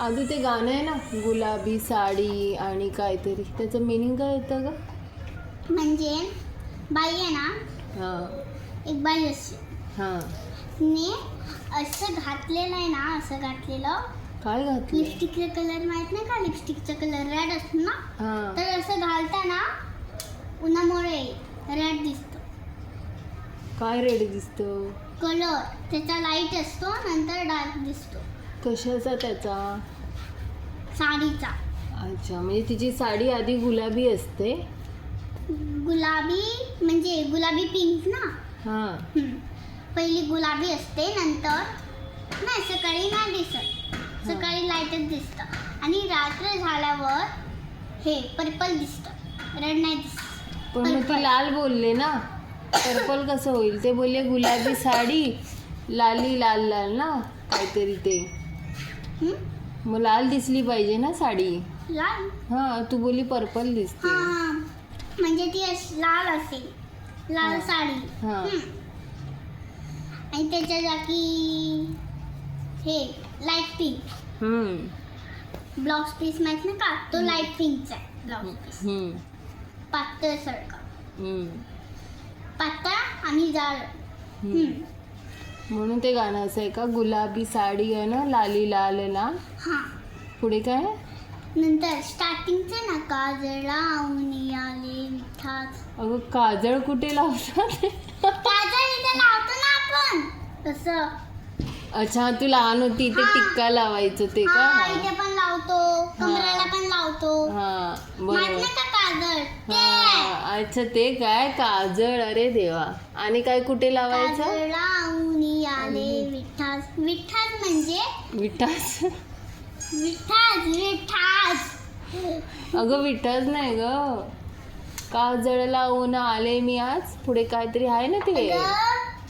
आधी ते गाणं आहे ना, गुलाबी साडी आणि काहीतरी, त्याचं मिनिंग काय येतं ग? म्हणजे बाई आहे ना, हां एक बाई असते, हां. तिने असं घातलेलं आहे ना, असं घातलेलं. काय घातलं? लिपस्टिकचा कलर माहित नाही का? लिपस्टिकचा कलर रेड असतो ना, हां. तर असं घालताना उन्हामुळे रेड दिसतो. काय रेड दिसतं? कलर त्याचा लाईट असतो, नंतर डार्क दिसतो. कशाचा त्याचा? साडीचा. अच्छा, म्हणजे तिची साडी आधी गुलाबी असते. गुलाबी म्हणजे गुलाबी पिंक ना. हां. पहिली गुलाबी असते, नंतर नाही, सकाळी नाही दिसत. सकाळी लाईटच दिसतं आणि रात्र झाल्यावर हे पर्पल दिसतं, रेड नाही दिसत. पण मग ती लाल बोलले ना, पर्पल कसं होईल? ते बोलले गुलाबी साडी, लाली लाल लाल ना काहीतरी ते. मग लाल दिसली पाहिजे ना साडी. लाल. हां, तू बोलली पर्पल दिसते. हा, म्हणजे ती लाल असेल, लाल साडी. हां. आणि त्याच्या जागी हे लाईट पिंक ब्लाउज पीस माहित नाही का? तो लाईट पिंकचा आहे ब्लाउज पीस, पातळ सारखा, पातळ आणि जाड. म्हणून ते गाणं असं आहे का? गुलाबी साडी आहे ना, लाली लाल लाल. हा. पुढे काय? नंतर स्टार्टिंगचं ना, काजळ लावून आले विठाच. अगं काजळ कुठे लावतात? काजळ इथे लावतो ना आपण तसं. अच्छा, तू लहान होती ते टिक्का लावायचं ते का? हा, इथे पण लावतो, कमरेला पण लावतो. हां, माहित बरोबर. नाही का काजळ? हां, अच्छा ते काय काजळ. अरे देवा. आणि काय कुठे लावायचं? काजळ लावून आले विठाच. विठाच म्हणजे विठास. विठाच, विठाच. अगं विठास नाही ग, काजळ लावून आले मी आज. पुढे काहीतरी आहे ना ते.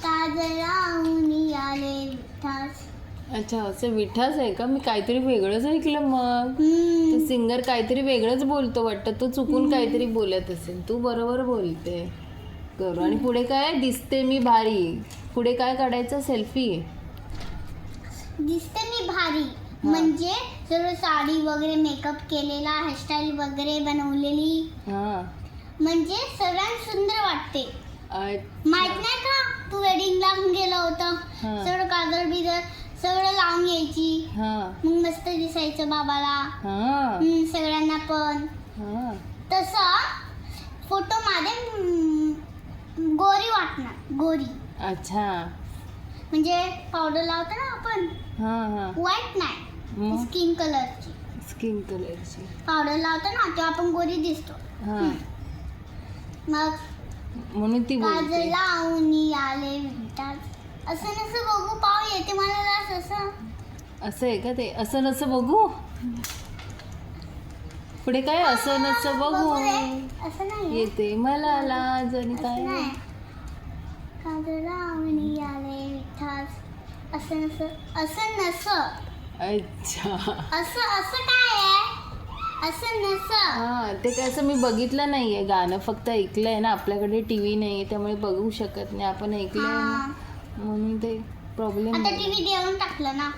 काजळ लावून आले विठाच. अच्छा, असं विठास आहे का? मी काहीतरी वेगळंच ऐकलं मग. तो सिंगर काहीतरी वेगळंच बोलतो वाटतं, तो चुकून काहीतरी बोलत असेल. तू बरोबर बोलते करू. आणि पुढे काय? दिसते मी भारी. पुढे काय काढायचं? सेल्फी. दिसते मी भारी म्हणजे सर्व साडी वगैरे मेकअप केलेला, हेअरस्टाईल वगैरे बनवलेली, हां. म्हणजे सगळ्यांना सुंदर वाटते. माहित नाही का? तू वेडिंगला गेलं होतं, सगळं काजळ बिजळ सगळं लावून यायची, मग मस्त दिसायचं बाबाला, सगळ्यांना पण. तसं फोटो मध्ये गोरी वाटणार, गोरी. अच्छा, म्हणजे पावडर लावतो ना आपण, व्हाईट नाही, स्किन कलरची. स्किन कलरची पावडर लावतो ना तेव्हा आपण गोरी दिसतो. मग म्हणून ती काजळ बोलते. लावून आले विठाच. असं नसं बघू पाव येते मला लास. असं असं आहे का ते? असं नसं बघू. पुढे काय? असं नसं बघू असं नाही येते मला लाज. आणि असं काय? नाही. काजळ लावून आले विठाच. असं नसं, असं नसं. अच्छा, असं असं काय आहे? असं नसं. हां, ते काय असं मी बघितलं नाहीये गाणं, फक्त ऐकलंय ना. आपल्याकडे टीव्ही नाही त्यामुळे बघू शकत नाही. आपण ऐकलंय ना, म्हणून ते प्रॉब्लेम. आता टीव्ही देऊन टाकलं ना.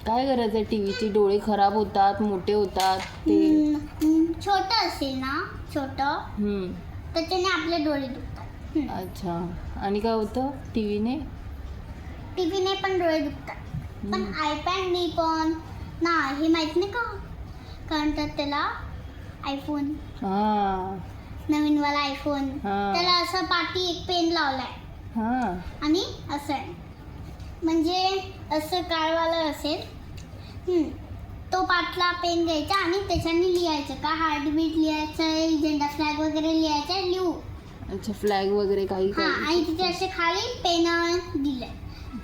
काय गरज आहे टीव्हीची? डोळे खराब होतात, मोठे होतात ते. छोटं असेल ना, छोटं, त्याच्याने आपले डोळे दुखतात. अच्छा, आणि काय होतं टीव्हीने? टीव्हीने पण डोळे दुखतात. पण आयपॅडने पण ना, हे माहित नाही का? कारण तर त्याला आयफोन, नवीनवाला आयफोन, त्याला असं पाठी एक पेन लावलाय आणि असं आहे, म्हणजे असं काळवालं असेल, तो पाठला पेन घ्यायचा आणि त्याच्याने लिहायचं का हार्टबीट लिहायचं, झेंडा फ्लॅग वगैरे लिहायचं, लिहू. अच्छा, फ्लॅग वगैरे काही. आणि तिथे असे खाली पेन दिले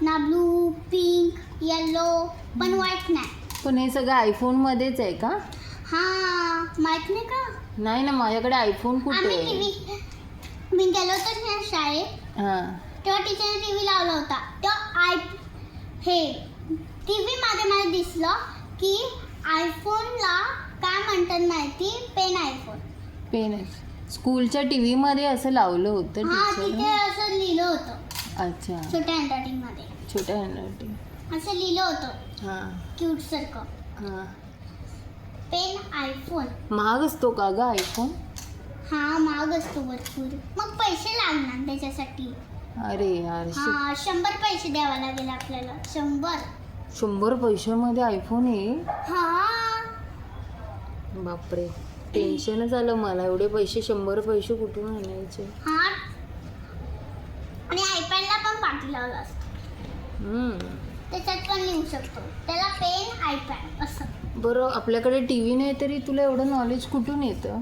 ना, ब्लू, पिंक, येलो, पण व्हाईट नाही. पण हे सगळं आयफोन मध्येच आहे का? हा, माहित नाही का? नाही ना, माझ्याकडे आयफोन कुठे आहे? मी गेलो होतो ना शाळेत, तेव्हा टीचरने टीव्ही लावला होता. तेव्हा हे टीव्ही मध्ये मला दिसलं की आयफोनला काय म्हणतात माहिती? Pen iPhone. पेन स्कूलच्या टीव्ही मध्ये असं लावलं होतं तिथे टीचर. असं लिहिलं होतं. अच्छा, छोट्या हँडरायटिंग मध्ये छोट्या हँडरायटिंग असं लिहिलं होतं, क्यूट सारखं. हां. Pen iPhone. महाग असतो का ग आयफोन? हा महाग असतो भरपूर. मग पैसे लागणार त्याच्यासाठी. अरे यार हा 100 पैसे द्यावा लागेल आपल्याला. 100 पैशामध्ये आयफोन आहे? हा बापरे, टेन्शनच आलं मला. एवढे पैसे 100 पैसे कुठून आणायचे? हा आणि आयपॅडला पण पाठी लावला असतो. त्याच्यात पण लिहू शकतो. त्याला पेन आयपॅड असं. बरं, आपल्याकडे टीव्ही नाही तरी तुला एवढं नॉलेज कुठून येतं?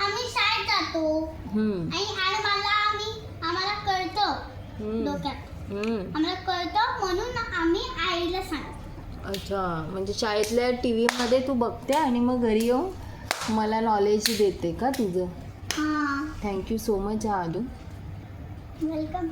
आम्ही शाळेत जातो आणि आम्हाला कळतं डोक्यात. आम्हाला कळतं म्हणून आम्ही आईला सांगतो. अच्छा, म्हणजे शाळेतल्या टीव्ही मध्ये तू बघते आणि मग घरी येऊन मला नॉलेज देते का तुझं? हां थँक्यू सो मच आदू. वेलकम.